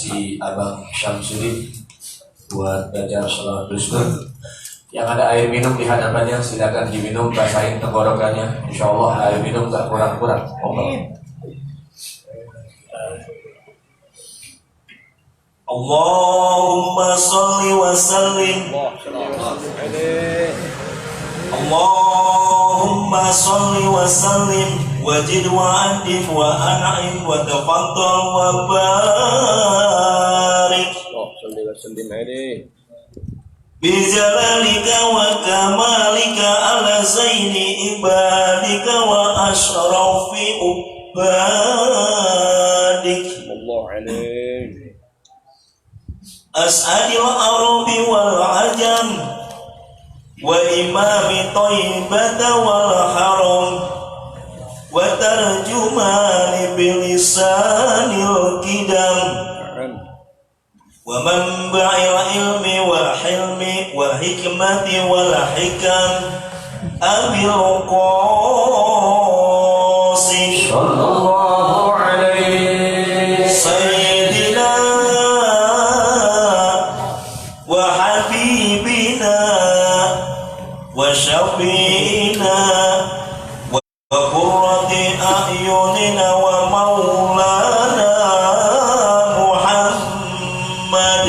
si Abang Syamsuddin buat belajar salawat Rasul. Yang ada air minum di hadapannya silakan diminum, basahin tenggorokannya. Insyaallah air minum gak kurang-kurang. Allahumma salli wa sallim. Allahumma salli wa sallim wajid wa adif wa an'im wa tafaddal wa barik. Bijalalika wa kamalika ala zaini ibadika wa ashrafi ubadik. As'adil arabi wal ajam wa imami taibata wal haram wa tarjumani bilisanil kidam wa manba'il ilmi wal hilmi wal hikmati wal hikam abil qasim sallallahu alaihi sayyidina wa habibina wa syafi'ina wa qurrati a'yunina wa maulana Muhammad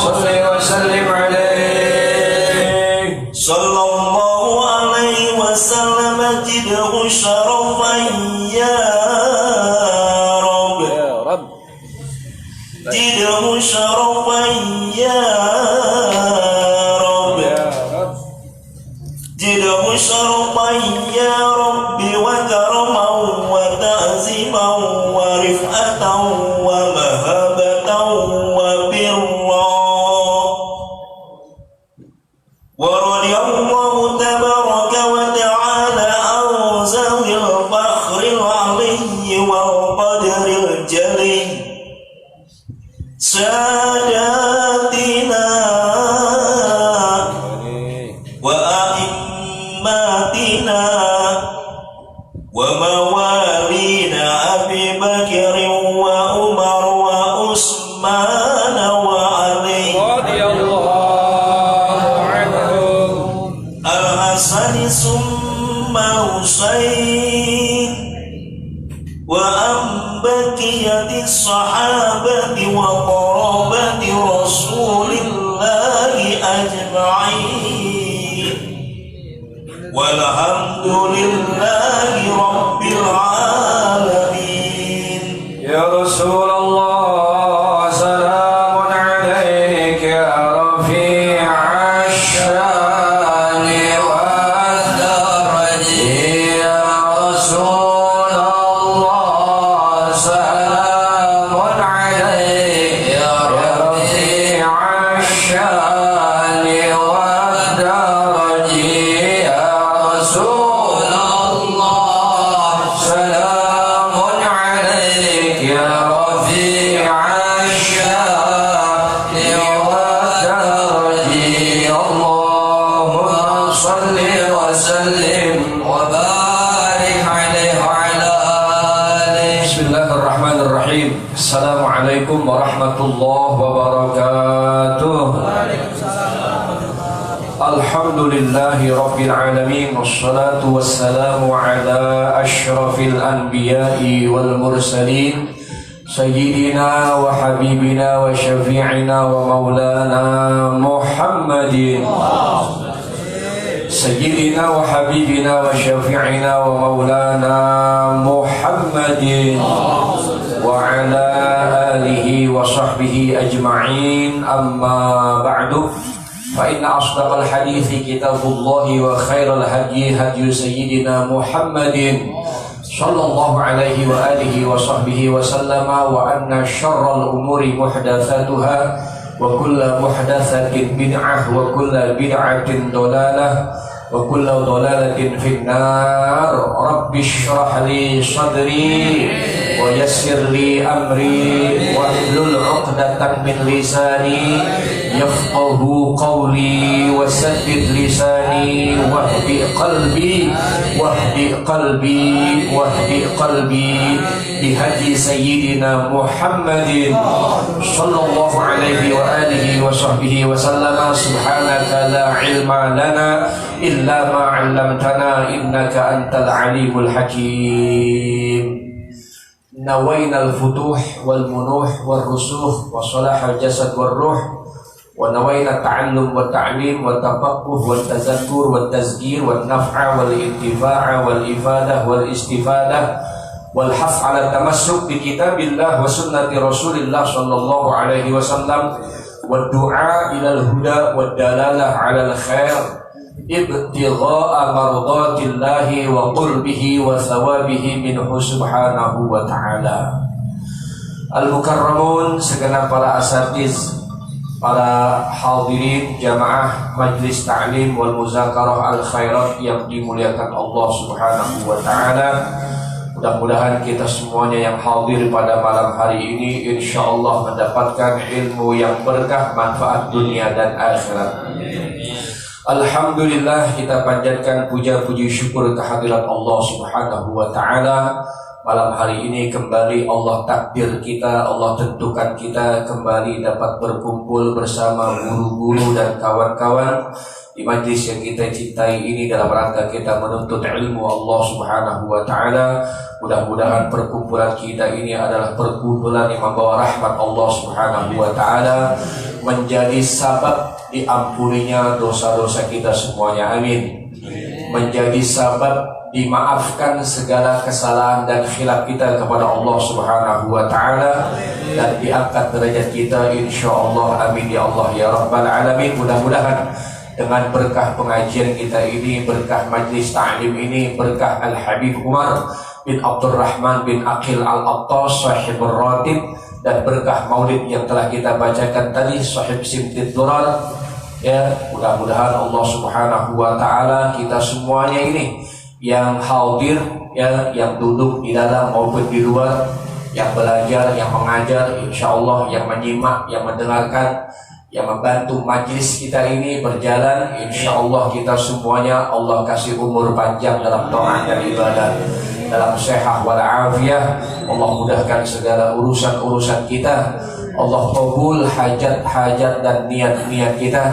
salli wa sallim alaihi sallallahu alaihi wa sallam jidhu syarafan ya Rabb jidhu syarafan ya jidhu syarafan ya Rabbi wa karaman wa ta'ziman wa rif'atan wa mahabatan wa birra wa radiyallahu tabaraka wa ta'ala an zawil fakhril aliyyi wal qadril jalil sadatina wa a'immatina wa mawalina Abi Bakr wa Umar wa Utsman wa Ali radhiyallahu anhum al-Hasan summa Husain wa ambaqiyati sahabati wa qarabati rasulillahi ajma'in walhamdulillahi rabbil alamin. Ya Rasulullah salamun alaika ya rafi'ash shani wa daraji ya Rasulullah salamun alaika ya rafi'ash shani wa daraji ya Rasulullah salamun alaika ya rafi'ash shani wa daraji. Allahumma salli wa sallim wa barik alaihi wa ala alihi. Bismillahirrahmanirrahim. Assalamualaikum warahmatullahi wabarakatuh. Alhamdulillahi rabbil alamin wassalatu wassalamu ala asyrafil anbiya'i wal mursalin sayyidina wa habibina wa syafi'ina wa maulana Muhammadin sayyidina wa habibina wa syafi'ina wa maulana Muhammadin wa ala alihi wa sahbihi ajma'in. Amma ba'du, fa inna asdaqal hadithi kitabullahi wa khairal hadyi hadyu sayyidina Muhammadin sallallahu alaihi wa alihi wa sahbihi wa sallama wa anna syarral umuri muhdatsatuha wa kullu muhdatsatin bid'ah wa kullu bid'atin dhalalah wa kullu dhalalatin finnar. Rabbi shrah li sadri wa ويسر لي أمري واحلل عقدة من لساني يفقه قولي وسدد لساني واهد قلبي بهدي سيدنا محمد صلى الله عليه وآله وصحبه وسلم. سبحانك لا علم لنا إلا ما علمتنا إنك أنت العليم الحكيم. نوينا الفتوح والمنوح والرسوخ وصلاح الجسد والروح، ونوينا التعلم والتعليم والتفقه والتذكر والتذكير والنفع والانتفاع والإفادة والاستفادة والحث على التمسك بكتاب الله وسنة رسول الله صلى الله عليه وسلم والدعاء إلى الهدى والدلالة على الخير ابتغاء مرضات الله وقربه وثوابه منه سبحانه وتعالى. Al-Mukarramun, segenap para asatiz, para hadirin jamaah majlis ta'lim wal muzakarah al-khairat yang dimuliakan Allah Subhanahu wa ta'ala. Mudah-mudahan kita semuanya yang hadir pada malam hari ini insyaallah mendapatkan ilmu yang berkah, manfaat dunia dan akhirat. Alhamdulillah, kita panjatkan puja-puji syukur kehadirat Allah Subhanahu wa ta'ala. Malam hari ini kembali Allah takdir kita, Allah tentukan kita kembali dapat berkumpul bersama guru-guru dan kawan-kawan di majlis yang kita cintai ini dalam rangka kita menuntut ilmu Allah Subhanahu wa ta'ala. Mudah-mudahan perkumpulan kita ini adalah perkumpulan yang membawa rahmat Allah Subhanahu wa ta'ala, menjadi sabab diampuninya dosa-dosa kita semuanya, amin. Menjadi sabab dimaafkan segala kesalahan dan khilaf kita kepada Allah Subhanahu wa ta'ala, dan diangkat derajat kita insyaallah, amin ya Allah ya rabbal alamin. Mudah-mudahan dengan berkah pengajian kita ini, berkah majlis ta'lim ini, berkah Al-Habib Umar bin Abdurrahman bin Aqil Al-Attas sahibur ratib, dan berkah maulid yang telah kita bacakan tadi sahib Simtid Durar, ya mudah-mudahan Allah Subhanahu wa ta'ala kita semuanya ini yang hadir, ya, yang duduk di dalam maupun di luar, yang belajar, yang mengajar, insyaallah yang menyimak, yang mendengarkan, yang membantu majlis kita ini berjalan, insyaallah kita semuanya Allah kasih umur panjang dalam taat dan ibadah, dalam sehat wal afiyah. Allah mudahkan segala urusan-urusan kita, Allah kabul hajat-hajat dan niat-niat kita.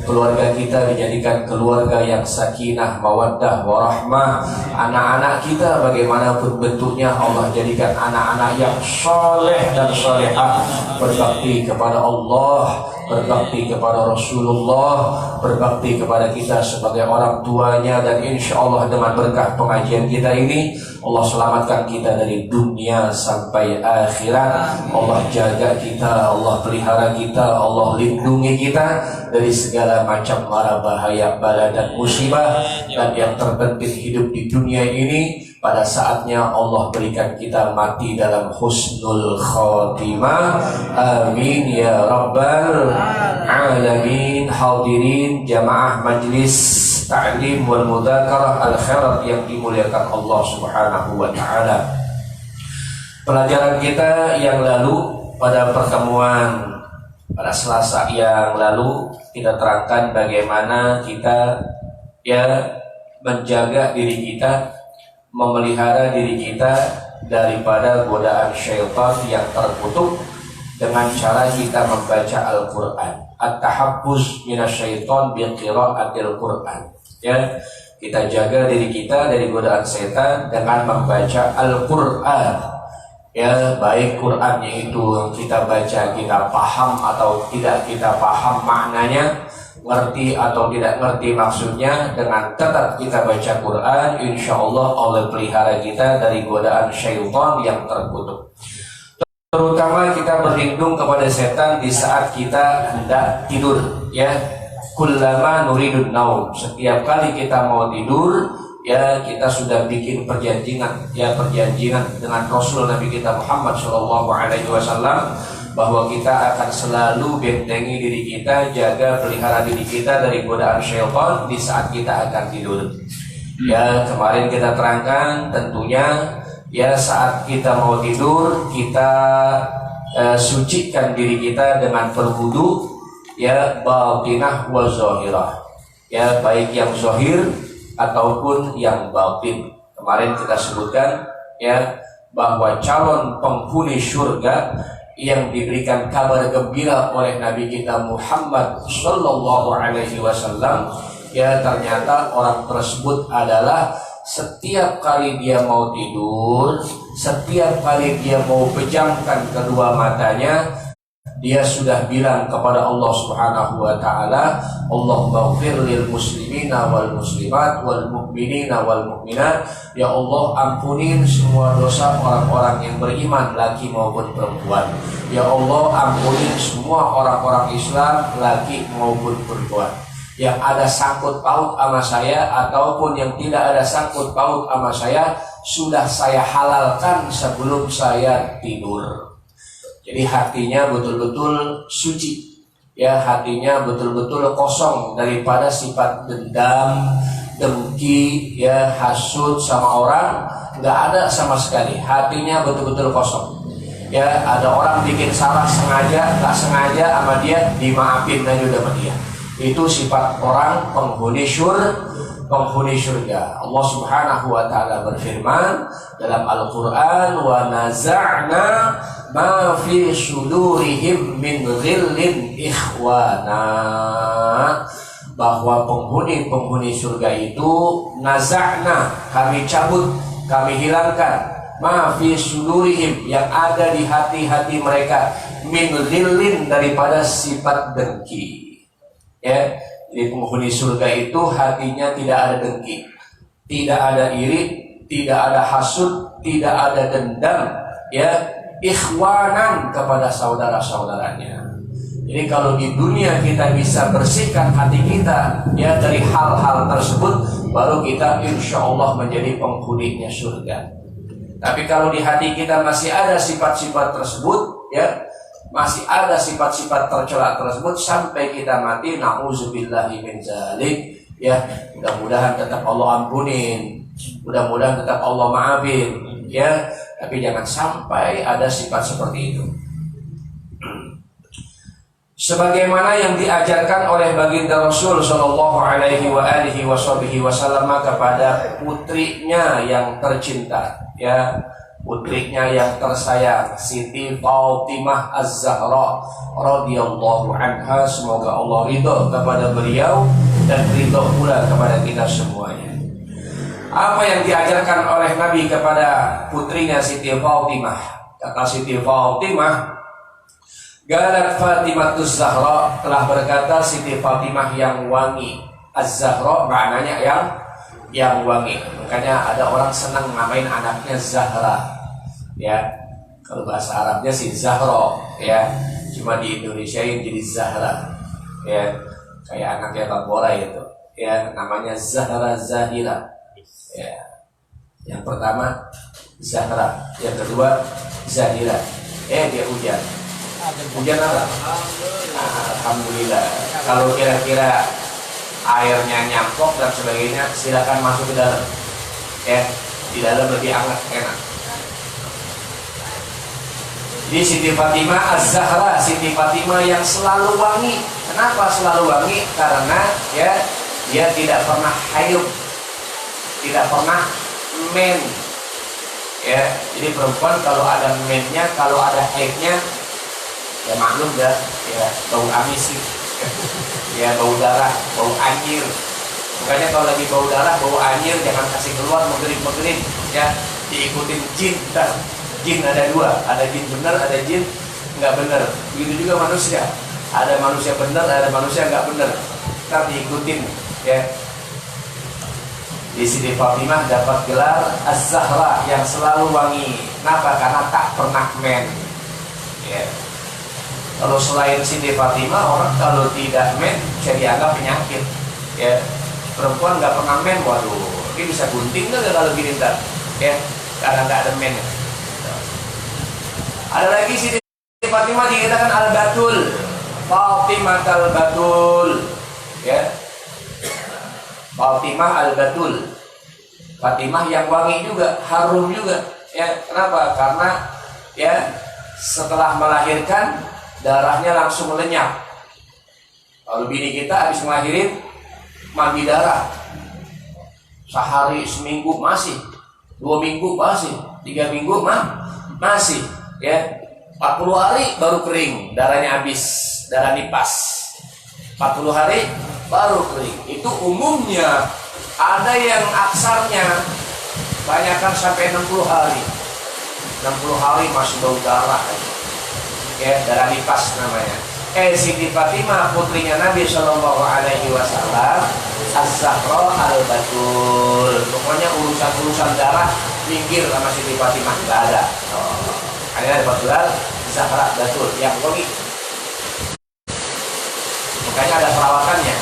Keluarga kita dijadikan keluarga yang sakinah, mawaddah, warahmah. Anak-anak kita bagaimanapun bentuknya, Allah jadikan anak-anak yang soleh dan solehah, berbakti kepada Allah, berbakti kepada Rasulullah, berbakti kepada kita sebagai orang tuanya. Dan insya Allah dengan berkah pengajian kita ini, Allah selamatkan kita dari dunia sampai akhirat. Allah jaga kita, Allah pelihara kita, Allah lindungi kita dari segala macam mara bahaya, bala dan musibah. Dan yang terpenting, hidup di dunia ini pada saatnya Allah berikan kita mati dalam husnul khotimah, amin ya rabbal alamin. Hadirin jamaah majlis ta'lim wal mudzakarah al-khairat yang dimuliakan Allah Subhanahu wa ta'ala. Pelajaran kita yang lalu pada pertemuan pada Selasa yang lalu, kita terangkan bagaimana kita menjaga diri kita, memelihara diri kita daripada godaan syaitan yang terkutuk dengan cara kita membaca Al-Quran. At-tahabbuz minasyaiton biqira'atil Quran. Ya, kita jaga diri kita dari godaan setan dengan membaca Al-Quran. Ya, baik Qurannya itu kita baca, kita paham atau tidak kita paham maknanya, ngerti atau tidak ngerti maksudnya, dengan tetap kita baca Quran, insya Allah Allah pelihara kita dari godaan syaitan yang terkutuk. Terutama kita berlindung kepada setan di saat kita hendak tidur, ya. Kullama nuridun naum, setiap kali kita mau tidur, ya kita sudah bikin perjanjian dengan Rasul Nabi kita Muhammad SAW bahwa kita akan selalu bentengi diri kita, jaga pelihara diri kita dari godaan syaitan di saat kita akan tidur. Ya, kemarin kita terangkan tentunya Ya, saat kita mau tidur, kita sucikan diri kita dengan berwudu, ya, batinah wa zahirah, ya, baik yang zahir ataupun yang batin. Kemarin kita sebutkan, ya, bahwa calon penghuni surga yang diberikan kabar gembira oleh Nabi kita Muhammad sallallahu alaihi wasallam, ya, ternyata orang tersebut adalah setiap kali dia mau tidur, setiap kali dia mau pejamkan kedua matanya, dia sudah bilang kepada Allah Subhanahu wa taala, Allahumma ighfir lil muslimina wal muslimat wal mu'minina wal mu'minat. Ya Allah, ampunin semua dosa orang-orang yang beriman, laki maupun perempuan. Ya Allah, ampunin semua orang-orang Islam, laki maupun perempuan, yang ada sangkut paut sama saya ataupun yang tidak ada sangkut paut sama saya, sudah saya halalkan sebelum saya tidur. Jadi hatinya betul-betul suci, ya, hatinya betul-betul kosong daripada sifat dendam, dengki, ya, hasud sama orang, nggak ada sama sekali. Hatinya betul-betul kosong. Ya, ada orang bikin salah sengaja, nggak sengaja sama dia, dimaafin aja udah sama dia. Itu sifat orang penghuni surga. Allah Subhanahu wa taala berfirman dalam Al-Qur'an, wa naza'na ma fi sudurihim min ghillin ikhwana, bahwa penghuni surga itu naza'na, kami cabut, kami hilangkan, ma fi sudurihim, yang ada di hati-hati mereka, min ghillin, daripada sifat dengki. Ya, jadi penghuni surga itu hatinya tidak ada dengki, tidak ada iri, tidak ada hasud, tidak ada dendam, ya, ikhwanan kepada saudara-saudaranya. Jadi kalau di dunia kita bisa bersihkan hati kita, ya, dari hal-hal tersebut, baru kita insya Allah menjadi penghuninya surga. Tapi kalau di hati kita masih ada sifat-sifat tersebut, ya, masih ada sifat-sifat tercela tersebut sampai kita mati, na'udzubillahi min dzalik, ya, mudah-mudahan tetap Allah ampunin, mudah-mudahan tetap Allah maafin, ya, tapi jangan sampai ada sifat seperti itu. Sebagaimana yang diajarkan oleh baginda Rasul sallallahu alaihi wasallam kepada putrinya yang tercinta, ya, putrinya yang tersayang, Siti Fatimah Az-Zahra radhiyallahu anha, semoga Allah ridho kepada beliau dan ridho pula kepada kita semuanya. Apa yang diajarkan oleh Nabi kepada putrinya Siti Fatimah? Kata Siti Fatimah, Galat Fatimah Az-Zahra, telah berkata Siti Fatimah yang wangi. Az-Zahra maknanya yang wangi. Makanya ada orang senang namain anaknya Zahra, ya. Kalau bahasa Arabnya sih Zahra, ya. Cuma di Indonesia yang jadi Zahra, ya. Kayak anaknya Babora itu, ya, namanya Zahra Zahira, ya. Yang pertama Zahra, yang kedua Zahira. Dia hujan apa? Alhamdulillah. Kalau kira-kira airnya nyampok dan sebagainya, silakan masuk ke dalam, ya, di dalam lebih hangat, enak. Jadi Siti Fatimah Az-Zahra, Siti Fatimah yang selalu wangi. Kenapa selalu wangi? Karena, ya, dia tidak pernah haid, tidak pernah men, ya. Jadi perempuan kalau ada mennya, kalau ada haidnya, ya maklum dah, ya, bau amis sih. Ya, bau darah, bau anjir. Makanya kalau lagi bau darah, bau anjir, jangan kasih keluar, menggerin, ya, diikutin jin. Jin ada dua, ada jin benar, ada jin nggak benar. Begitu juga manusia, ada manusia benar, ada manusia nggak benar. Kita diikutin, ya. Di Siti Fatimah dapat gelar Az-Zahra, yang selalu wangi. Kenapa? Karena tak pernah men, ya. Kalau selain Siti Fatimah, orang kalau tidak men bisa dianggap penyakit, ya. Perempuan nggak pernah men, waduh, ini bisa gunting nggak kalau gini ntar, ya, karena nggak ada men. Ada lagi Siti Fatimah dikatakan Al-Batul, Fatimah Al-Batul, ya, Fatimah Al-Batul, Fatimah yang wangi juga, harum juga, Ya, kenapa? Karena ya setelah melahirkan darahnya langsung melenyap. Kalau bini kita habis ngelahirin mandi darah, sehari seminggu masih, 2 minggu masih, 3 minggu masih, ya 40 hari baru kering, darahnya habis, darah nipas. 40 hari baru kering. Itu umumnya. Ada yang aksarnya banyakkan sampai 60 hari. 60 hari masih bau darah. Ya, darah nipas namanya. Siti Fatimah putrinya Nabi Shallallahu Alaihi Wasallam, Az-Zahra Al-Batul. Pokoknya urusan darah minggir sama Siti Fatimah, nggak ada. Hanya ada Batul, Zahra Batul yang logik. Makanya ada perawatannya,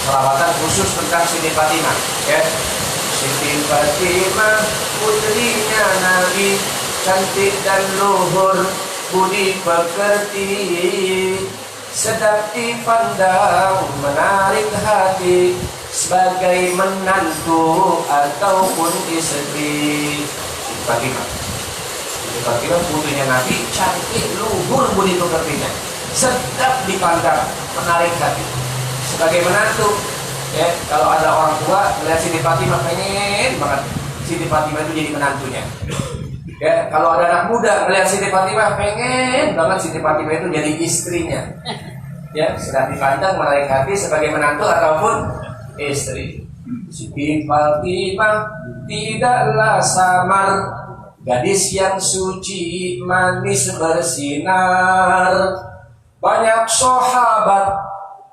perawatan khusus tentang Siti Fatimah. Ya, Siti Fatimah putrinya Nabi, cantik dan luhur, budi pekerti, sedap dipandang, menarik hati, sebagai menantu ataupun istri. Siti Fatimah putrinya Nabi, cantik, luhur, budi pekertinya, sedap dipandang, menarik hati, sebagai menantu. Ya, kalau ada orang tua melihat Siti Fatimah pengen banget Siti Fatimah itu jadi menantunya. Ya, kalau ada anak muda melihat Siti Fatimah pengen banget Siti Fatimah itu jadi istrinya. Ya, sedap dipandang, menarik hati, sebagai menantu ataupun istri. Siti Fatimah tidaklah samar, gadis yang suci, manis bersinar. Banyak sahabat,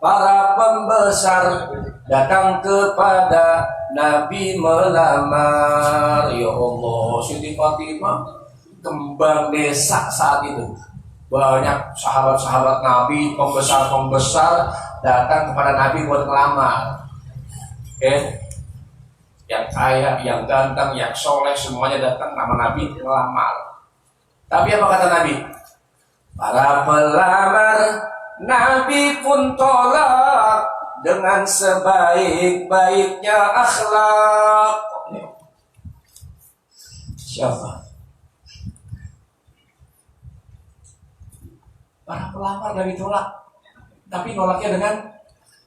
para pembesar datang kepada Nabi melamar. Ya Allah, Siti Fatimah kembang desa saat itu. Banyak sahabat-sahabat Nabi, pembesar-pembesar datang kepada Nabi buat melamar. Yang kaya, yang ganteng, yang soleh, semuanya datang nama Nabi melamar. Tapi apa kata Nabi? Para pelamar Nabi pun tolak dengan sebaik-baiknya akhlak. Siapa? Para pelamar Nabi tolak, tapi nolaknya dengan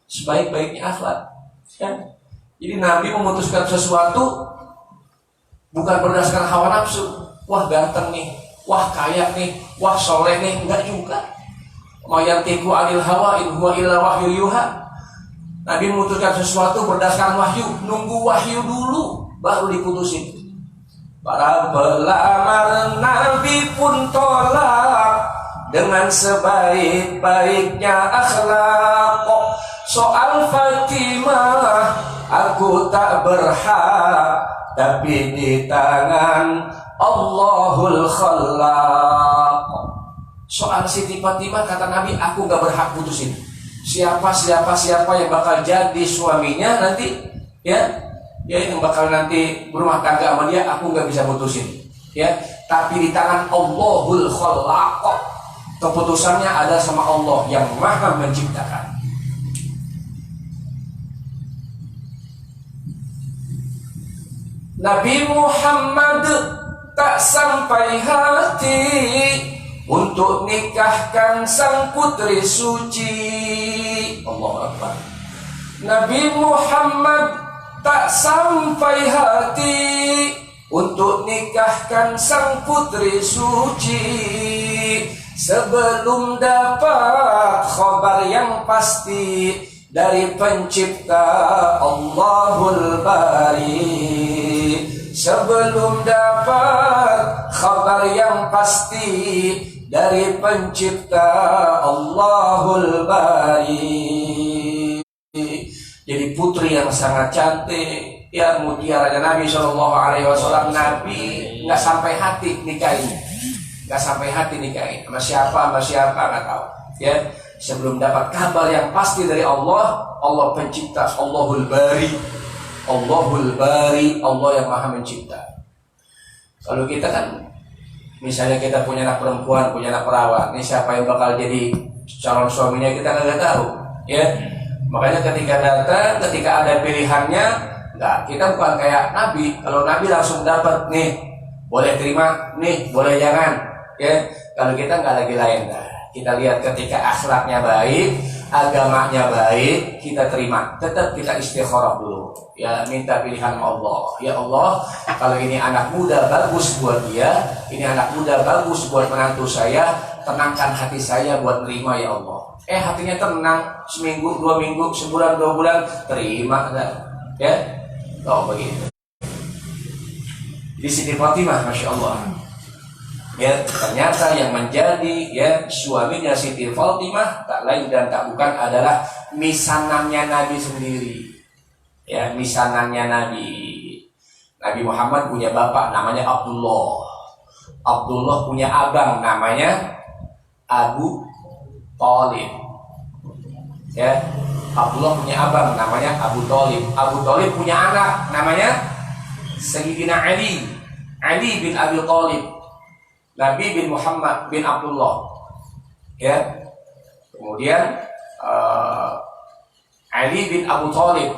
sebaik-baiknya akhlak. Ya. Jadi Nabi memutuskan sesuatu bukan berdasarkan hawa nafsu. Wah ganteng nih, wah kaya nih, wah soleh nih, enggak juga. Mayantiku anil hawa in huwa illa wahyu yuha. Nabi memutuskan sesuatu berdasarkan wahyu, nunggu wahyu dulu baru diputusin. Para pelamar Nabi pun tolak dengan sebaik-baiknya akhlak. Soal Fatimah aku tak berhak, tapi di tangan Allahul Khallaq. Soal Siti Fatimah kata Nabi, aku gak berhak putusin. Siapa yang bakal jadi suaminya nanti, ya yang bakal nanti berumah tangga sama dia, aku gak bisa putusin. Ya, tapi di tangan Allahul Khallaq. Keputusannya ada sama Allah yang Maha Menciptakan. Nabi Muhammad tak sampai hati untuk nikahkan sang putri suci. Allahu Akbar. Nabi Muhammad tak sampai hati untuk nikahkan sang putri suci sebelum dapat khabar yang pasti dari pencipta Allahul Bari. Sebelum dapat khabar yang pasti dari pencipta Allahul Bari. Jadi putri yang sangat cantik, ya mutiaranya Nabi SAW. Nabi nggak sampai hati nikahin, sama siapa nggak tahu. Ya, sebelum dapat kabar yang pasti dari Allah pencipta Allahul Bari. Allah yang Maha Mencipta. Kalau kita kan, misalnya kita punya anak perempuan, punya anak perawan, ini siapa yang bakal jadi calon suaminya kita nggak tahu, ya. Makanya ketika ada pilihannya, kita bukan kayak Nabi. Kalau Nabi langsung dapat nih Boleh terima, nih boleh jangan. Ya, kalau kita nggak lagi lain, kita lihat ketika akhlaknya baik, agamanya baik, kita terima. Tetap kita istikharah dulu. Ya, minta pilihan Allah. Ya Allah, kalau ini anak muda bagus buat dia, ini anak muda bagus buat menantu saya, tenangkan hati saya buat nerima ya Allah. Hatinya tenang, seminggu, 2 minggu, sebulan, 2 bulan, terima dah. Ya, begitu. Di Siti Fatimah, masya Allah. Ya, ternyata yang menjadi suaminya Siti Fatimah tak lain dan tak bukan adalah misanannya Nabi sendiri. Ya, misanannya Nabi. Nabi Muhammad punya bapak namanya Abdullah. Abdullah punya abang namanya Abu Thalib. Ya, Abdullah punya abang namanya Abu Thalib. Abu Thalib punya anak namanya Sayyidina Ali bin Abi Thalib. Nabi bin Muhammad bin Abdullah. Ya. Kemudian Ali bin Abu Thalib.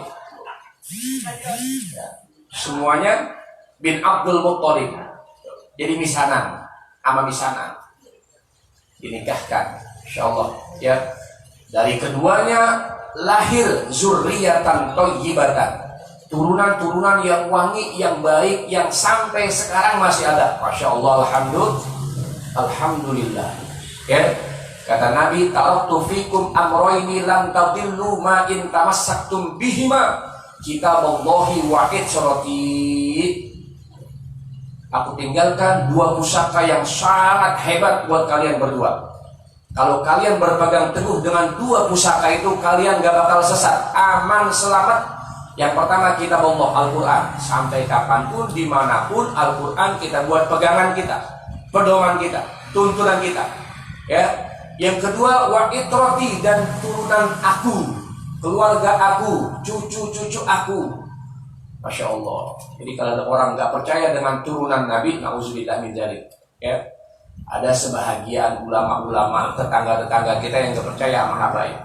Ya. Semuanya bin Abdul Muttalib. Jadi misanan, sama misanan. Dinikahkan, insyaallah. Ya. Dari keduanya lahir zurriyatan thayyibatan. Turunan-turunan yang wangi, yang baik, yang sampai sekarang masih ada. Masya Allah, alhamdulillah. Ya, kata Nabi, taraktu fikum amroini lam tadillu ma in tamassaktum bihima kitaballahi wa itrati. Aku tinggalkan 2 pusaka yang sangat hebat buat kalian berdua. Kalau kalian berpegang teguh dengan 2 pusaka itu, kalian gak bakal sesat, aman, selamat. Yang pertama, kitab Allah, Al-Quran. Sampai kapanpun, dimanapun, Al-Quran kita buat pegangan kita, pedoman kita, tuntunan kita. Ya. Yang kedua, wa itrati, dan turunan aku, keluarga aku, cucu-cucu aku. Masya Allah. Jadi kalau ada orang gak percaya dengan turunan Nabi, na'udzubillah min dzalik. Ya. Ada sebahagian ulama-ulama, tetangga-tetangga kita yang gak percaya sama habaib.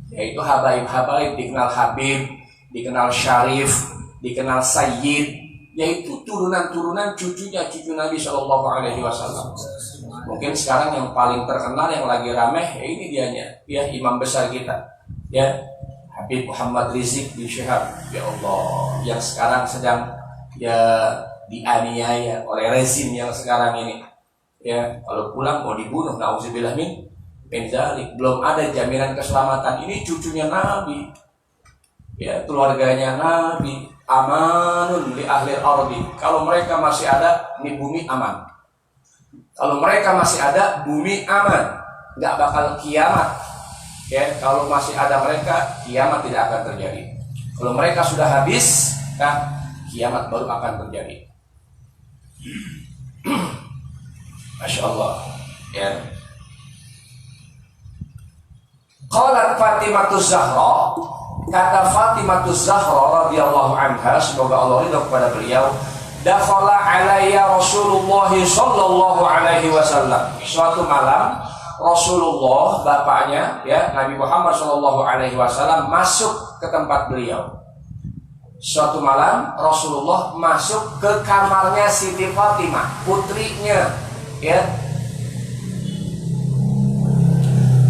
Yaitu habaib dikenal Habib, dikenal Syarif, dikenal Sayyid, yaitu turunan-turunan cucu Nabi Shallallahu Alaihi Wasallam. Mungkin sekarang yang paling terkenal, yang lagi rameh, ini dianya, ya imam besar kita, ya Habib Muhammad Rizik bin Syihab, ya Allah, yang sekarang sedang dianiaya oleh rezim yang sekarang ini. Ya, kalau pulang mau dibunuh, na'udzubillah min dzalik. Belum ada jaminan keselamatan. Ini cucunya Nabi. Ya, keluarganya Nabi. Amanun li ahli ardi. Kalau mereka masih ada, ini bumi aman. Kalau mereka masih ada, bumi aman. Nggak bakal kiamat. Ya, kalau masih ada mereka, kiamat tidak akan terjadi. Kalau mereka sudah habis, kiamat baru akan terjadi. Masya Allah. Ya. Qalat Fatimatus Zahra, kata Fatimatus Zahra radhiyallahu anha, semoga Allah ridha kepada beliau, dakhala alayya Rasulullah sallallahu alaihi wasallam. Suatu malam Rasulullah, bapaknya ya Nabi Muhammad sallallahu alaihi wasallam, masuk ke tempat beliau. Suatu malam Rasulullah masuk ke kamarnya Siti Fatimah, putrinya. Ya.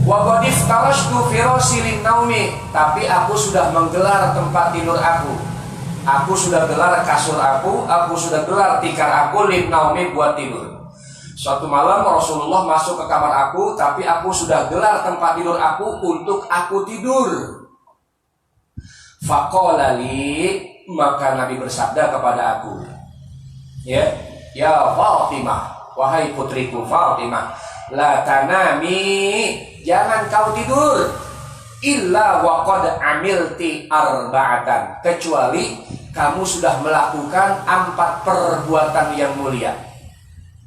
Wa qad iftarashtu firasyi lin-naumi, tapi aku sudah menggelar tempat tidur aku. Aku sudah gelar kasur aku sudah gelar tikar aku lin-naumi buat tidur. Suatu malam Rasulullah masuk ke kamar aku, tapi aku sudah gelar tempat tidur aku untuk aku tidur. Faqala li, maka Nabi bersabda kepada aku, ya Fatimah, wahai putriku Fatimah, la tanami, jangan kau tidur, illa waqad amilti arba'atan, kecuali kamu sudah melakukan 4 perbuatan yang mulia.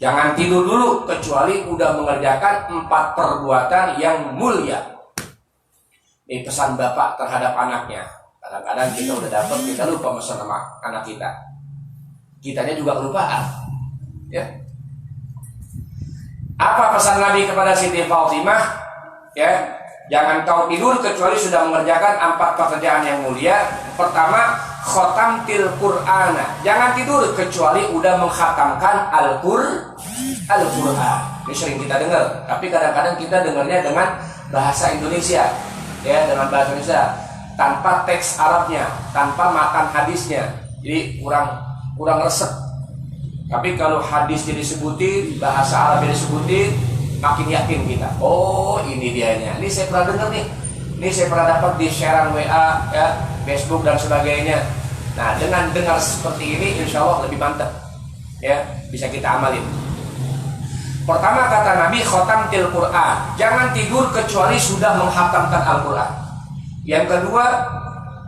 Jangan tidur dulu kecuali udah mengerjakan 4 perbuatan yang mulia. Ini pesan bapak terhadap anaknya. Kadang-kadang kita udah dapat, kita lupa pesan sama anak kita. Kitanya juga kelupaan. Ya. Apa pesan Nabi kepada Siti Fatimah? Ya, jangan kau tidur kecuali sudah mengerjakan 4 pekerjaan yang mulia. Pertama, khatamtil Qur'ana. Jangan tidur kecuali udah mengkhatamkan Al-Qur'an. Ini sering kita dengar, tapi kadang-kadang kita dengarnya dengan bahasa Indonesia, ya, dengan bahasa Indonesia tanpa teks Arabnya, tanpa matan hadisnya. Jadi kurang resep. Tapi kalau hadisnya disebutin, bahasa Arabnya disebutin, makin yakin kita. Oh, ini dianya. Ini saya pernah dengar nih. Ini saya pernah dapat di sharean WA, ya, Facebook dan sebagainya. Nah, dengan dengar seperti ini, insya Allah lebih mantap, ya, bisa kita amalin. Pertama kata Nabi, khatamtil Qur'an. Jangan tidur kecuali sudah menghatamkan Al-Qur'an. Yang kedua,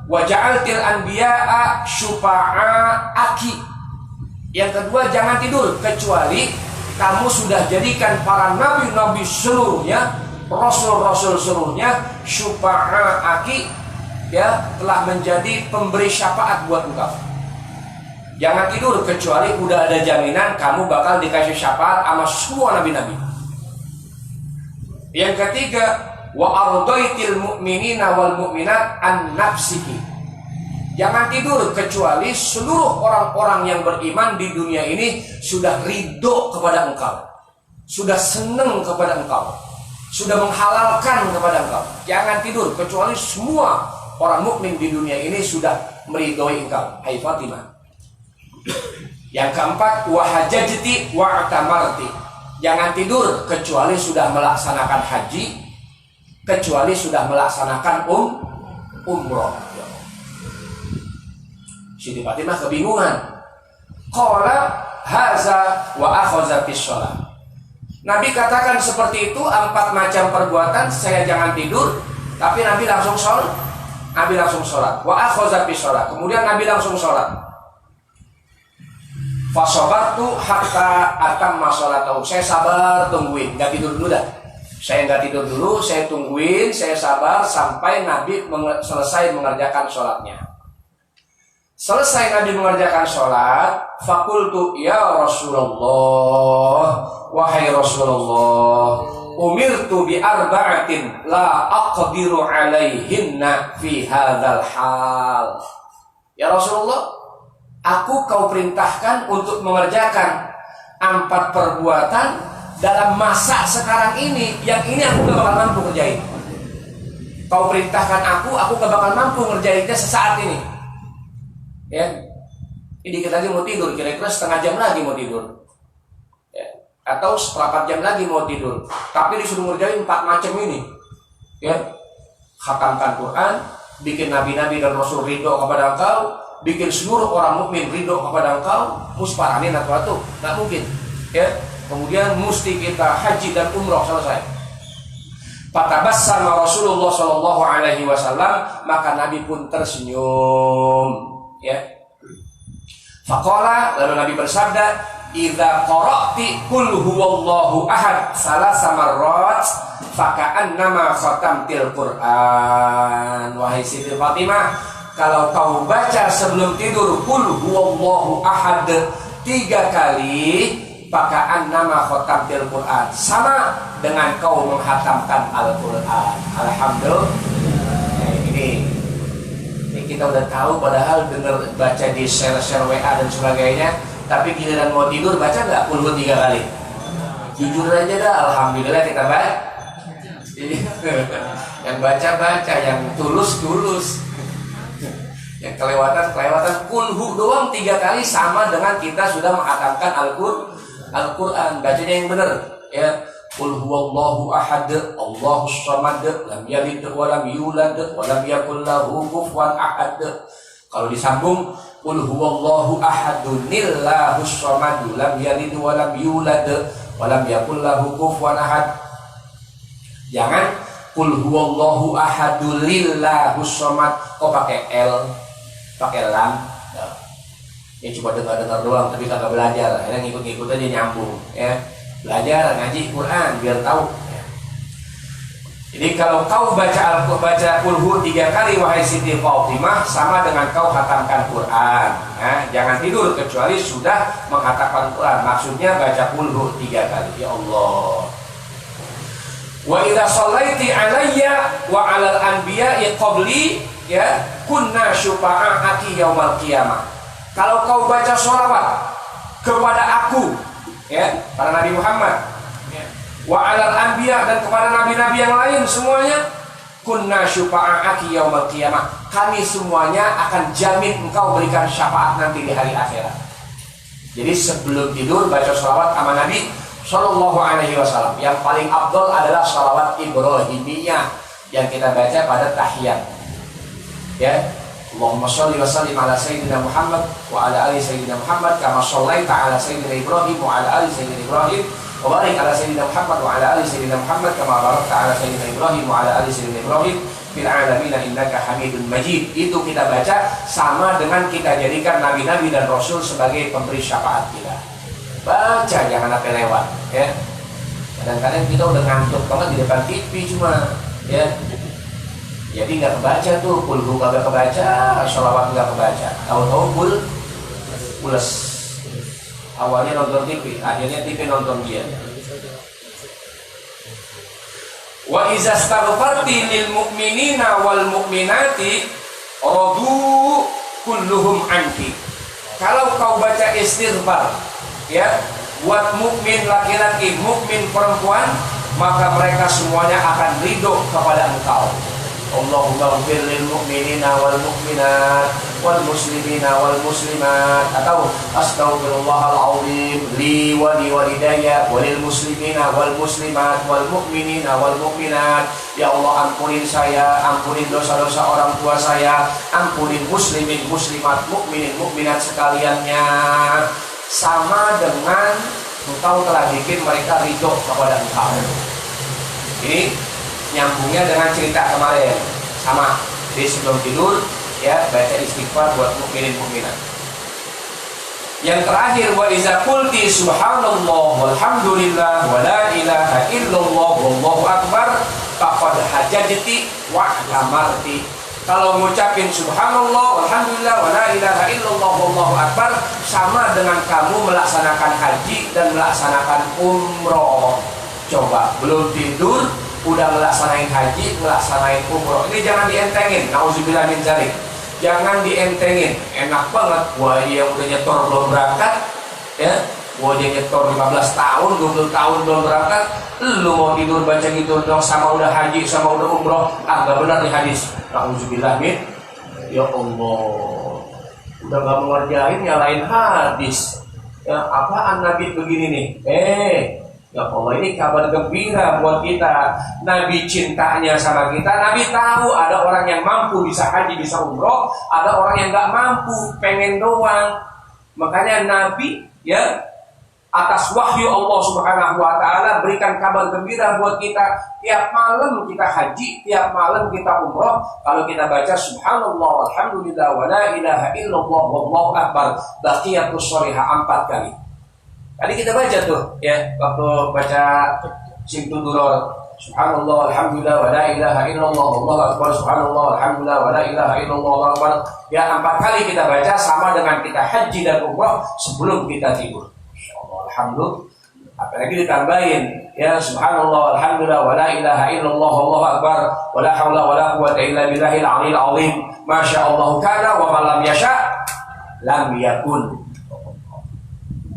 wa ja'altil anbiya'a syufa'a'aki. Yang kedua, jangan tidur kecuali kamu sudah jadikan para nabi-nabi seluruhnya, rasul-rasul seluruhnya, syufa'a'aki, ya, telah menjadi pemberi syafaat buat engkau. Jangan tidur kecuali udah ada jaminan kamu bakal dikasih syafaat sama semua nabi-nabi. Yang ketiga, wa ardaitil mu'minina wal mu'minat an nafsiki. Jangan tidur kecuali seluruh orang-orang yang beriman di dunia ini sudah ridho kepada engkau, sudah senang kepada engkau, sudah menghalalkan kepada engkau. Jangan tidur kecuali semua orang mukmin di dunia ini sudah meridhoi engkau. Hai Fatimah. Yang keempat, wahajajti wa'tamarti. Jangan tidur kecuali sudah melaksanakan haji, kecuali sudah melaksanakan umroh. Siti Fatimah kebingungan. Qala haza wa akhadha bis shalah. Nabi katakan seperti itu, 4 macam perbuatan saya jangan tidur, tapi Nabi langsung sholat. Nabi langsung sholat. Wa akhadha bis shalah. Kemudian Nabi langsung sholat. Fasobartu hatta atamma sholatahu. Saya sabar tungguin, nggak tidur dulu dah. Saya nggak tidur dulu, saya tungguin, saya sabar sampai Nabi selesai mengerjakan sholatnya. Selesai Nabi mengerjakan sholat, fakultu ya Rasulullah, wahai Rasulullah, umirtu bi arba'atin la aqdiru alaihinna fi hadzal hal. Ya Rasulullah, aku kau perintahkan untuk mengerjakan 4 perbuatan dalam masa sekarang ini. Yang ini aku gak bakal mampu ngerjain. Kau perintahkan aku gak bakal mampu ngerjainnya sesaat ini. Ya, ini dikit lagi mau tidur, kira-kira setengah jam lagi mau tidur, ya, atau 4 jam lagi mau tidur. Tapi disuruh ngerjain 4 macam ini, ya, khatamkan Quran, bikin nabi-nabi dan rasul ridho kepada engkau, bikin seluruh orang mukmin ridho kepada engkau, musparanin atau nggak mungkin, ya. Kemudian mesti kita haji dan umroh selesai. Fatabassama Rasulullah Shallallahu Alaihi Wasallam, maka Nabi pun tersenyum, ya. Faqala, lalu Nabi bersabda, idza qara'ti qul huwallahu ahad salasa marrat faka'annama khatamtil Qur'an. Wahai Siti Fatimah, kalau kau baca sebelum tidur qul huwallahu ahad 3 kali, faka'annama khatamtil Qur'an, sama dengan kau menghatamkan Al-Qur'an. Alhamdulillah. Nah, ini kita udah tahu, padahal dengar baca di share WA dan sebagainya, tapi giliran mau tidur baca nggak qul 3 kali? Jujur aja dah, alhamdulillah kita baca. Yang baca, yang tulus, yang kelewatan kulhu doang 3 kali sama dengan kita sudah menghatamkan Al-Quran. Bacanya yang benar, ya. Qul huwallahu ahad, Allahus samad, lam yalid wa lam yulad wa lam yakul lahu kufuwan ahad. Kalau disambung, qul huwallahu ahadunillahus samad, lam yalid wa lam yulad wa lam yakul lahu kufuwan ahad. Jangan qul huwallahu ahadulillahus samad, kok pakai L, pakai lam. Ya cuma dengar doang, tapi kagak belajar. Akhirnya ngikut-ngikut aja, nyambung, ya. Belajar ngaji Quran biar tahu, ya. Jadi kalau kau baca kulhu 3 kali, wahai Siti Fatimah, sama dengan kau khatamkan Quran, ya. Jangan tidur kecuali sudah menghatamkan Quran. Maksudnya baca kulhu 3 kali. Ya Allah. Wa idza shallaiti alayya wa 'alal anbiya anbiya'i qabli ya kunna syufa'ati yaumal qiyamah. Kalau kau baca sholawat kepada aku ya, para Nabi Muhammad wa alal anbiya, dan kepada nabi-nabi yang lain semuanya, kunna syufa'ati yaumal qiyamah, kami semuanya akan jamin engkau berikan syafaat nanti di hari akhirat. Jadi sebelum tidur baca sholawat sama Nabi Sallallahu Alaihi Wasallam. Yang paling afdal adalah sholawat Ibrahimiyah yang kita baca pada tahiyat. Ya, Allahumma sholli wa sallim ala sayyidina Muhammad wa ala ali sayyidina Muhammad kama shallaita ala sayyidina Ibrahim wa ala ali sayyidina Ibrahim wa barik ala sayyidina Muhammad wa ala ali sayyidina Muhammad kama barakta ala sayyidina Ibrahim wa ala ali sayyidina Ibrahim fil alamin innaka Hamidun Majid. Itu kita baca sama dengan kita jadikan nabi-nabi dan rasul sebagai pemberi syafaat kita. Baca, jangan sampai lewat ya. Kadang-kadang kita udah ngantuk banget di depan TV cuma ya, jadi nggak kebaca tuh, kulhu nggak kebaca, sholawat nggak kebaca, tahu-tahu pules. Awalnya nonton TV, akhirnya TV nonton dia. Wa iza staghfarti lil mu'minina wal mu'minati radu kulluhum anki. Kalau kau baca istighfar ya buat mukmin laki-laki, mukmin perempuan, maka mereka semuanya akan ridho kepada engkau. Allahumma ighfir lil mu'minina wal mu'minat wal muslimina wal muslimat, atau astaghfirullahal azim li wa li walidayya walil muslimina wal muslimat wal mu'minina wal mu'minat. Ya Allah, ampunin saya, ampunin dosa-dosa orang tua saya, ampunin muslimin muslimat mukminin mukminat sekaliannya. Sama dengan engkau telah bikin mereka ridho kepada engkau. Ini nyambungnya dengan cerita kemarin, sama. Jadi sebelum tidur ya baca istighfar buat mukminin mukminat. Yang terakhir, wa iza qulti subhanallah walhamdulillah wa la ilaha illallah wallahu akbar faqad hajjati wa amarti. Kalau ngucapin subhanallah walhamdulillah wa la ilaha illallah wallahu akbar sama dengan kamu melaksanakan haji dan melaksanakan umroh. Coba belum tidur udah melaksanain haji, melaksanain umroh. Ini jangan dientengin, nauzubillah min dzalik. Jangan dientengin. Enak banget, wah dia udah nyetor belum berangkat ya. Wah dia nyetor 15 tahun, 20 tahun belum berangkat. Lu mau tidur baca gitu dong, sama udah haji, sama udah umroh. Ah, gak benar nih hadis. Nauzubillah min. Ya Allah, udah gak mau ngerjain nyalain hadis. Ya apaan Nabi begini nih? Ya Allah, ini kabar gembira buat kita. Nabi cintanya sama kita. Nabi tahu ada orang yang mampu bisa haji, bisa umroh, ada orang yang gak mampu, pengen doang. Makanya Nabi ya atas wahyu Allah Subhanahu wa taala berikan kabar gembira buat kita. Tiap malam kita haji, tiap malam kita umroh, kalau kita baca subhanallah walhamdulillah wa la ilaha illallah wallahu akbar baqiyatus sholihah 4 kali. Tadi kita baca tuh ya waktu baca Simtul Duror, subhanallah alhamdulillah wa la ilaha illallah wallahu akbar, subhanallah alhamdulillah wa la ilaha illallah wallahu akbar. Ya 4 kali kita baca sama dengan kita haji dan umroh sebelum kita tidur. Alhamdulillah, apalagi ditambahin ya subhanallah alhamdulillah wa la ilaha illallah wallahu akbar wa la haula wa la quwwata illa billahil aliyil azim masyaallah kana wa ma lam yasha lam yakun.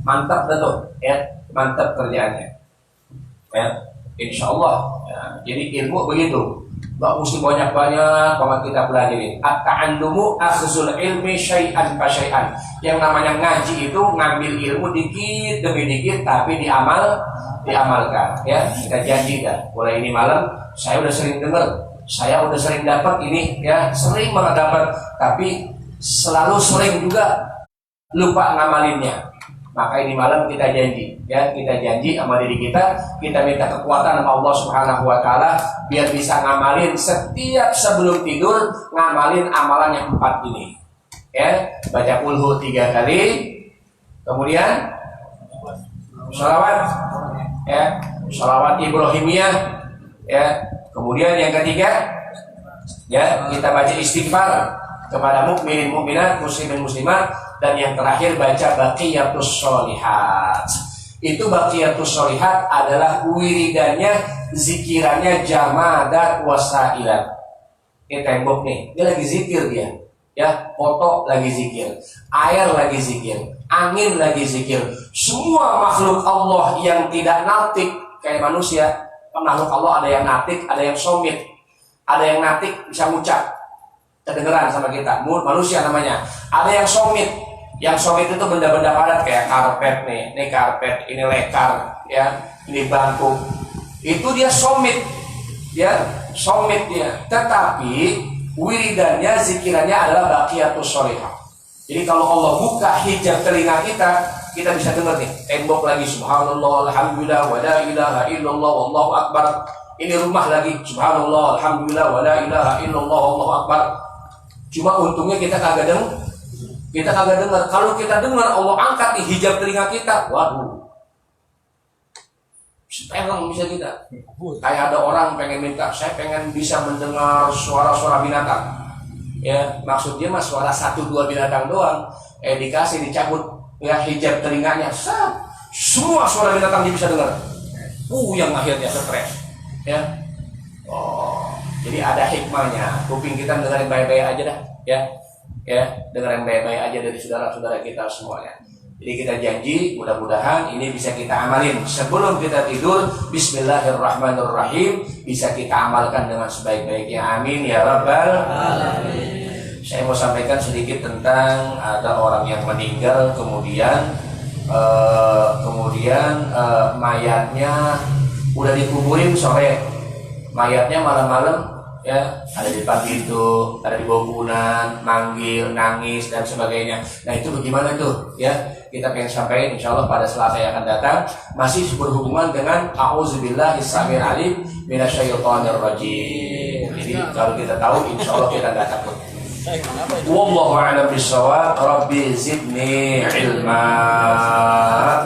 Mantap betul ya, mantap kerjaannya ya, insyaallah ya. Jadi ilmu begitu, nggak mesti banyak-banyak banget kita pelajari. At-ta'allumu akhzul ilmi syai'an fa syai'an. Yang namanya ngaji itu ngambil ilmu dikit demi dikit tapi diamalkan ya. Kita janji dah, mulai ini malam saya udah sering dengar, saya udah sering dapat ini ya, sering banget dapat, tapi selalu sering juga lupa ngamalinnya. Maka ini malam kita janji ya, kita janji sama diri kita, kita minta kekuatan sama Allah Subhanahu wa taala biar bisa ngamalin setiap sebelum tidur, ngamalin amalan yang 4 ini. Ya, baca qulhu 3 kali. Kemudian sholawat ya, sholawat Ibrahimiyah ya. Kemudian yang ketiga ya, kita baca istighfar kepada mukminin mukminat, muslimin muslimat. Dan yang terakhir baca baqiyatus sholihat. Itu baqiyatus sholihat adalah wiridannya, zikirannya jamadat wasailat Ini tembok nih, dia lagi zikir dia. Ya, foto lagi zikir, air lagi zikir, angin lagi zikir. Semua makhluk Allah yang tidak natik kayak manusia, makhluk Allah ada yang natik, ada yang somit. Ada yang natik bisa ngucap, kedengeran sama kita, manusia namanya. Ada yang somit. Yang somit itu benda-benda padat kayak karpet nih, ini karpet, ini lekar, ya, ini bangku. Itu dia somit, ya, somit dia. Tetapi wiridannya, zikirannya adalah baqiyatus sholihah. Jadi kalau Allah buka hijab telinga kita bisa dengar nih, tembok lagi subhanallah, alhamdulillah, wa la ilaha illallah, wallahu akbar. Ini rumah lagi subhanallah, alhamdulillah, wa la ilaha illallah, wallahu akbar. Cuma untungnya kita kagak dengar. Kalau kita dengar, Allah angkat nih hijab telinga kita, waduh, seperang bisa kita. Kayak ada orang pengen minta, saya pengen bisa mendengar suara-suara binatang. Ya, maksudnya mah suara 1-2 binatang doang. Dikasih dicabut ya hijab telinganya, semua suara binatang dia bisa dengar. Yang akhirnya stres. Ya. Jadi ada hikmahnya. Kuping kita dengerin baik-baik aja dah, ya. Ya, dengerin baik-baik aja dari saudara-saudara kita semuanya. Jadi kita janji mudah-mudahan ini bisa kita amalin sebelum kita tidur. Bismillahirrahmanirrahim bisa kita amalkan dengan sebaik-baiknya. Amin ya rabbal alamin. Saya mau sampaikan sedikit tentang ada orang yang meninggal kemudian mayatnya udah dikuburin sore, mayatnya malam-malam ya ada di depan pintu, ada di bangunan, manggil, nangis dan sebagainya. Nah itu bagaimana tuh ya? Kita pengen sampaikan insyaallah pada Selasa yang akan datang, masih berhubungan dengan auzubillahi samir alim minasyaitonir rajim. Jadi kalau kita tahu insyaallah kita enggak takut. Wallahu a'lam bishawab. Rabbi zidni ilma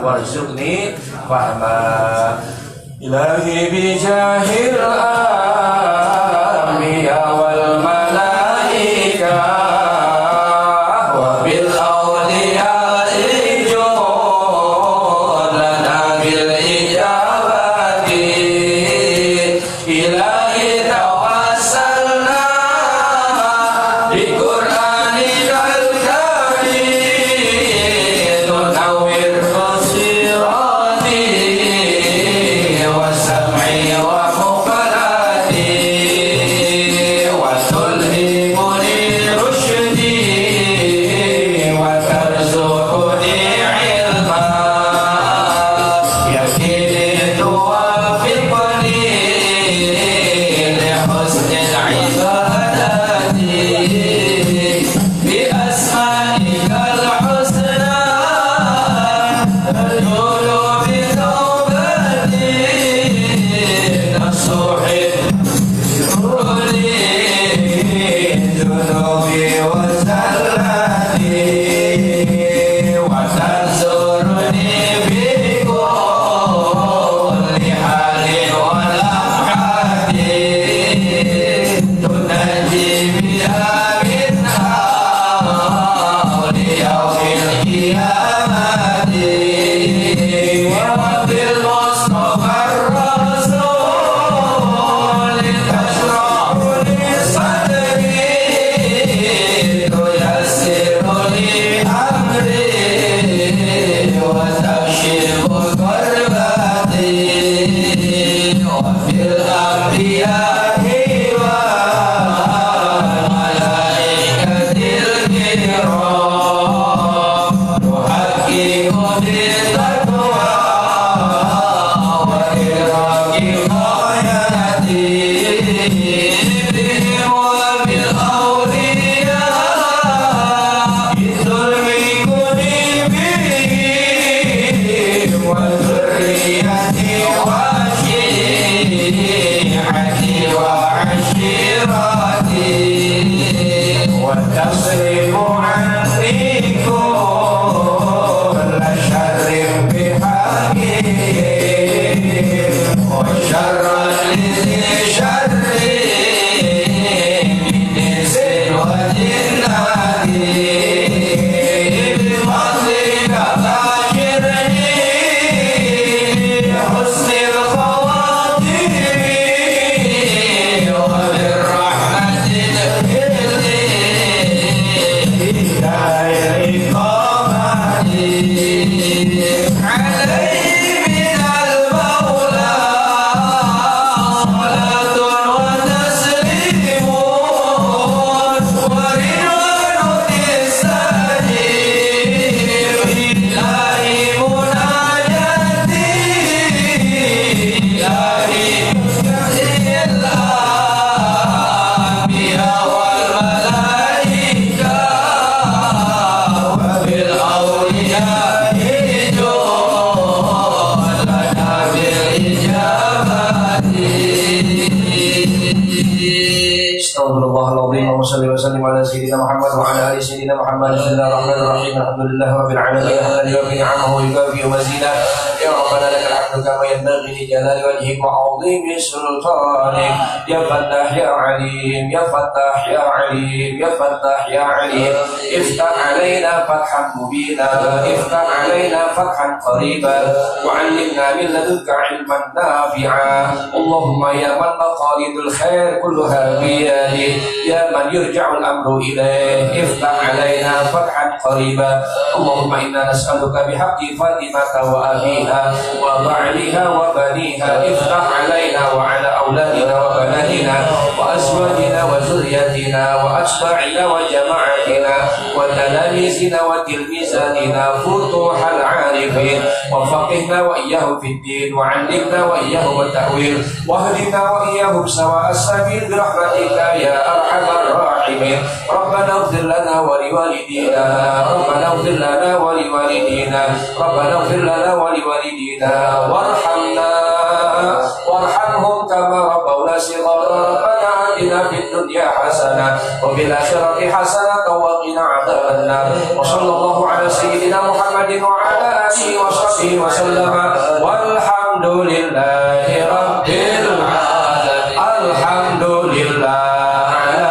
warzuqni fahma. Ilahi bijahil anbiya wal malaika wa bil awliya ijud lana bil ijabati. Ilahi tawassalna bi Qur'anikal karim tunawwir khasirati wa sam'i wa muqalati wa tulhimuni rushdi wa tarzuqni ilma yakini tuwafiqni li husnil ibadati bi asma'ikal husna arjulu bi tawbati nasuhi junubi wa zallati wa tanzurni bi kulli halin wa lamhati tunaji biha min hawli yawmil qiyamati wa bil mustafa rasul tashrahu li sadri tuyassiru li amri wa takshifu karbati wa fil anbiya'i wa malaikatil kiram tuhaqqiqu bil taqwa wa iraqi ghayati bihim wa bil awliya tulhikuni bihim wa dhurriyyati wa shi'ati wa ashirati wa tasrifu anni kulla sharrin bihaqqin wa sharran li sharrin min insin wa jinnati bifadlika fajirni husnil khawatimi wa birrahmatil Astagfirullahaladzim. Wa salli wa sallim ala sayyidina Muhammad wa ala ali sayyidina Muhammad. Bismillahirrahmanirrahim. Alhamdulillahi rabbil alamin. Hamdan wa ni'amahu yukafi wa mazidah. Ya Rabbana lakal hamdu kama yanbaghi li jalali wajhik wa 'azimi sultanik. Ya Fattah ya Alim, ya Fattah ya Alim, ya Fattah ya Alim. Iftah alaina fathan mubina, iftah alaina fathan qariban, wa 'allimna min ladunka 'ilman nafi'a. Allahumma ya man maqalidul khair kulluha bi yadihi, ya man yurja'ul amru ilayhi, iftah alaina fathan qariban. Allahumma inna nas'aluka bihaqqi Fatimah wa abiha wa ba'liha wa baniha, iftah alaina wa ala auladina wa banatina wa azwajina wa zurriyatina wa asba'ina wa jama'atina wa talamizina wa tilmizatina futuhal arifin wa faqihna wa iyyahum fid din wa 'allimna wa iyyahum at-ta'wil wa hadina wa iyyahum sawa'a as-sabil bi rahmatika ya arhamar rahimin. Rabbana ighfir lana wa liwalidina, Rabbana ighfir lana wa liwalidina, Rabbana ighfir lana wa liwalidina warhamna warhamhum kama rabbawna shighara. Rabbana atina fid dunya hasanah wa fil akhirati hasanah wa qina adzabannar. Wa sallallahu ala sayyidina Muhammadin wa ala alihi wa sahbihi wa sallama walhamdulillahi rabbil alamin. Alhamdulillah ala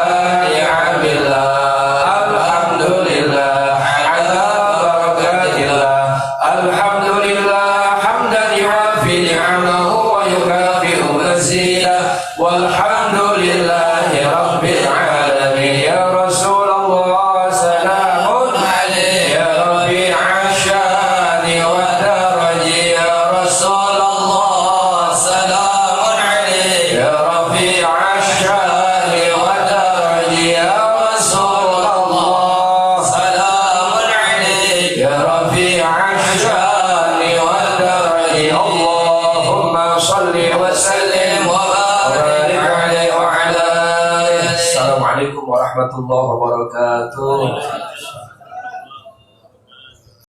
ni'amillah, alhamdulillah ala barakatillah, alhamdulillah hamdan yuwafi ni'amahu wa yukafi'u mazidah. Walhamdulillahi rabbil alamin. Ya Rasulullah salamun alayhi ya rafi'a syani wa daraji. Ya Rasulullah salamun alayhi ya rafi'a syani wa daraji. Ya Rasulullah salamun alayhi ya rafi'a syani wa daraji. Allahumma salli wa sallim wa barik alaihi wa ala alihi. Assalamualaikum warahmatullahi wabarakatuh.